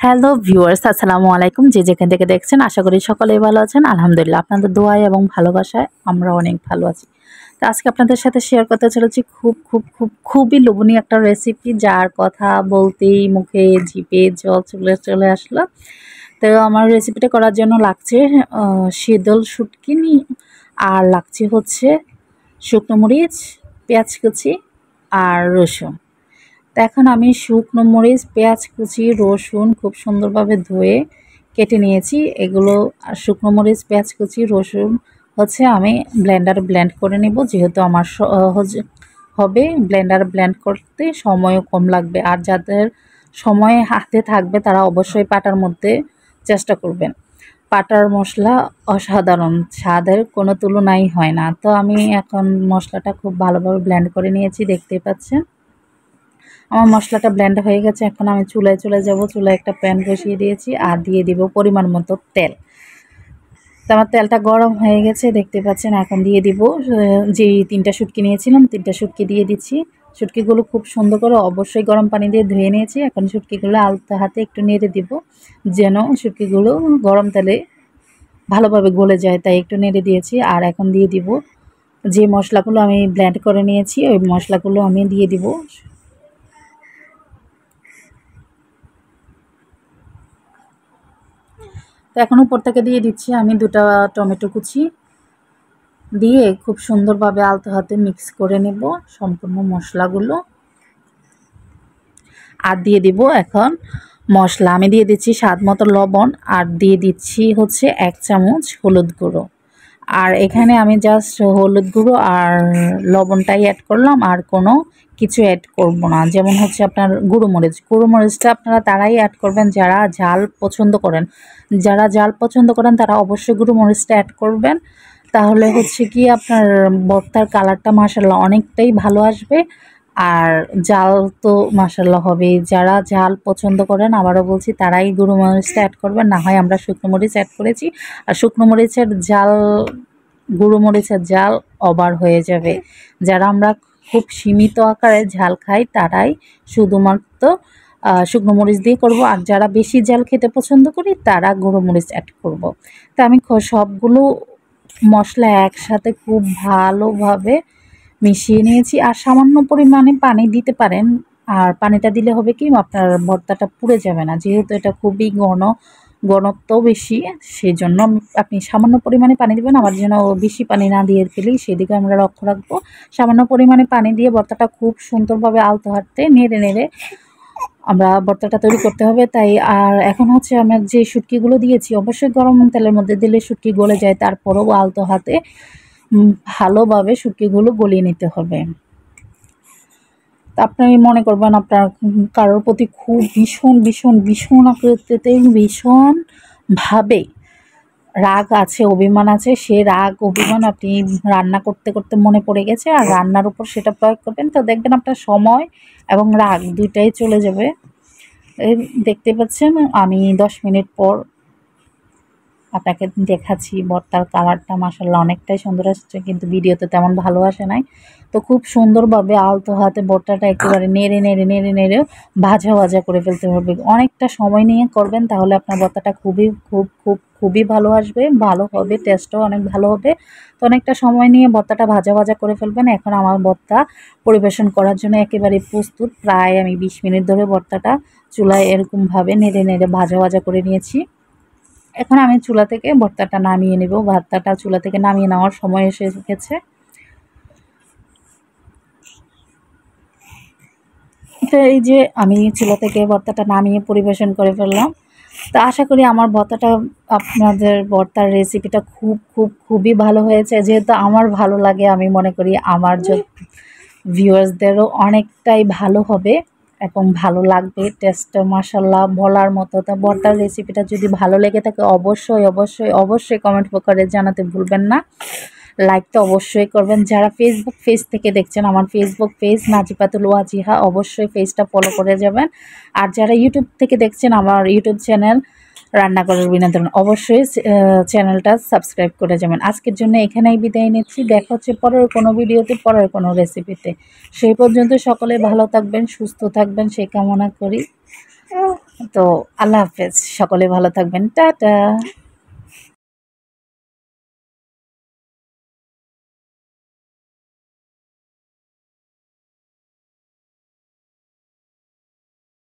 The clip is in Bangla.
হ্যালো ভিউয়ার্স, আসসালামু আলাইকুম। যে যেখান থেকে দেখছেন আশা করি সকলেই ভালো আছেন। আলহামদুলিল্লাহ আপনাদের দোয়ায় এবং ভালোবাসায় আমরা অনেক ভালো আছি। তো আজকে আপনাদের সাথে শেয়ার করতে চলেছি খুবই লোভনীয় একটা রেসিপি, যার কথা বলতেই মুখে জিভে জল চলে আসলো। তো আমার রেসিপিটা করার জন্য লাগছে শীতল শুটকিনি, আর লাগছে হচ্ছে শুকনো মরিচ, পেঁয়াজ কুচি আর রসুন। তো এখন আমি শুকনো মরিচ, পেঁয়াজ কুচি, রসুন খুব সুন্দরভাবে ধুয়ে কেটে নিয়েছি। এগুলো শুকনো মরিচ, পেঁয়াজ কুচি, রসুন হচ্ছে আমি ব্লেন্ডারে ব্লেন্ড করে নেব, যেহেতু আমার হবে ব্লেন্ডারে ব্লেন্ড করতে সময়ও কম লাগবে। আর যাদের সময় হাতে থাকবে তারা অবশ্যই পাটার মধ্যে চেষ্টা করবেন। পাটার মশলা অসাধারণ, স্বাদের কোনো তুলনাই হয় না। তো আমি এখন মশলাটা খুব ভালোভাবে ব্লেন্ড করে নিয়েছি, দেখতেই পাচ্ছেন। আমার মশলাটা ব্লেন্ড হয়ে গেছে। এখন আমি চুলায় চলে যাব। চুলায় একটা প্যান বসিয়ে দিয়েছি আর দিয়ে দিব পরিমাণ মতো তেল। তো আমার তেলটা গরম হয়ে গেছে, দেখতে পাচ্ছেন। এখন দিয়ে দিব যেই 3টা শুটকি নিয়েছিলাম, 3টা শুটকি দিয়ে দিচ্ছি। শুটকিগুলো খুব সুন্দর করে অবশ্যই গরম পানি দিয়ে ধুয়ে নিয়েছি। এখন শুটকিগুলো আলতো হাতে একটু নেড়ে দিব, যেন শুটকিগুলো গরম তেলে ভালোভাবে গলে যায়, তাই একটু নেড়ে দিয়েছি। আর এখন দিয়ে দিব যে মশলাগুলো আমি ব্লেন্ড করে নিয়েছি, ওই মশলাগুলো আমি দিয়ে দিব। তো এখন উপর থেকে দিয়ে দিচ্ছি আমি 2টা টমেটো কুচি, দিয়ে খুব সুন্দরভাবে আলতো হাতে মিক্স করে নেব সম্পূর্ণ মশলাগুলো। আর দিয়ে দিব এখন মশলা, আমি দিয়ে দিচ্ছি স্বাদ মতো লবণ, আর দিয়ে দিচ্ছি হচ্ছে 1 চামচ হলুদ গুঁড়ো। আর এখানে আমি জাস্ট হলুদ গুঁড়ো আর লবণটাই অ্যাড করলাম, আর কোনো কিছু অ্যাড করব না। যেমন হচ্ছে আপনার গুঁড়োমরিচটা আপনারা তারাই অ্যাড করবেন যারা ঝাল পছন্দ করেন। যারা ঝাল পছন্দ করেন তারা অবশ্যই গুঁড়োমরিচটা অ্যাড করবেন, তাহলে হচ্ছে কি আপনার ভর্তার কালারটা মাশাআল্লাহ অনেকটাই ভালো আসবে। আর ঝাল তো মাশাআল্লাহ হবে। যারা ঝাল পছন্দ করেন, আবারও বলছি, তারাই গুঁড়ো মরিচটা অ্যাড করবেন, না হয় আমরা শুকনো মরিচ অ্যাড করেছি। আর শুকনো মরিচের ঝাল, গুঁড়ো মরিচের ঝাল ওভার হয়ে যাবে। যারা আমরা খুব সীমিত আকারে ঝাল খাই তারাই শুধুমাত্র শুকনো মরিচ দিয়ে করব, আর যারা বেশি ঝাল খেতে পছন্দ করি তারা গুঁড়ো মরিচ অ্যাড করব। তো আমি সবগুলো মশলা একসাথে খুব ভালোভাবে মিশিয়ে নিয়েছি। আর সামান্য পরিমাণে পানি দিতে পারেন, আর পানিটা দিলে হবে কি আপনার ভর্তাটা পুড়ে যাবে না, যেহেতু এটা খুবই ঘনত্ব বেশি, সেই জন্য আপনি সামান্য পরিমাণে পানি দেবেন। আমার যেন বেশি পানি না দিয়ে ফেলি, সেদিকে আমরা লক্ষ্য রাখবো। সামান্য পরিমাণে পানি দিয়ে ভর্তাটা খুব সুন্দরভাবে আলতো হাতে নেড়ে আমরা ভর্তাটা তৈরি করতে হবে। তাই আর এখন হচ্ছে আমার যে শুটকিগুলো দিয়েছি, অবশ্যই গরম তেলের মধ্যে দিলে শুটকি গলে যায়, তারপরেও আলতো হাতে ভালোভাবে শুটকিগুলো গলিয়ে নিতে হবে। তা আপনি মনে করবেন আপনার কারোর প্রতি খুব ভীষণ আকৃতিতে ভীষণভাবে রাগ আছে, অভিমান আছে, সে রাগ অভিমান আপনি রান্না করতে করতে মনে পড়ে গেছে, আর রান্নার উপর সেটা প্রয়োগ করবেন, তো দেখবেন আপনার সময় এবং রাগ দুইটাই চলে যাবে। দেখতে পাচ্ছেন আমি 10 মিনিট পর আপনাকে দেখাচ্ছি। ভর্তার কালারটা মাশাআল্লাহ অনেকটাই সুন্দর আসছে, কিন্তু ভিডিওতে তেমন ভালো আসে নাই। তো খুব সুন্দরভাবে আলতো হাতে ভর্তাটা একেবারে নেড়ে ভাজা করে ফেলতে হবে। অনেকটা সময় নিয়ে করবেন, তাহলে আপনার ভর্তাটা খুবই ভালো আসবে, ভালো হবে, টেস্টও অনেক ভালো হবে। তো অনেকটা সময় নিয়ে ভর্তাটা ভাজা করে ফেলবেন। এখন আমার ভর্তা পরিবেশন করার জন্য একেবারে প্রস্তুত। প্রায় আমি 20 মিনিট ধরে ভর্তাটা চুলায় এরকমভাবে নেড়ে ভাজা করে নিয়েছি। এখন আমি চুলা থেকে ভর্তাটা নামিয়ে নেব। ভর্তাটা চুলা থেকে নামিয়ে নেওয়ার সময় এসে গেছে। তো এই যে আমি চুলা থেকে ভর্তাটা নামিয়ে পরিবেশন করে ফেললাম। তো আশা করি আমার ভর্তাটা, আপনাদের ভর্তার রেসিপিটা খুবই ভালো হয়েছে। যেহেতু আমার ভালো লাগে, আমি মনে করি আমার ভিউয়ার্সদেরও অনেকটাই ভালো হবে এবং ভালো লাগবে। টেস্টটা মাশাআল্লাহ বলার মতো। তো ভর্তার রেসিপিটা যদি ভালো লেগে থাকে অবশ্যই কমেন্ট করে জানাতে ভুলবেন না। লাইক তো অবশ্যই করবেন। যারা ফেসবুক পেজ থেকে দেখছেন, আমার ফেসবুক পেজ নাজিপাতুল ওয়াজিহা, অবশ্যই পেজটা ফলো করে যাবেন। আর যারা ইউটিউব থেকে দেখছেন, আমার ইউটিউব চ্যানেল রান্নাঘরের বিনোদন, অবশ্যই চ্যানেলটা সাবস্ক্রাইব করে যাবেন। আজকের জন্য এখানেই বিদায় নিচ্ছি। দেখা হচ্ছে পরের কোনো ভিডিওতে, পরের কোনো রেসিপিতে। সেই পর্যন্ত সকলে ভালো থাকবেন, সুস্থ থাকবেন, সেই কামনা করি। তো আল্লাহ হাফেজ, সকলে ভালো থাকবেন, টাটা।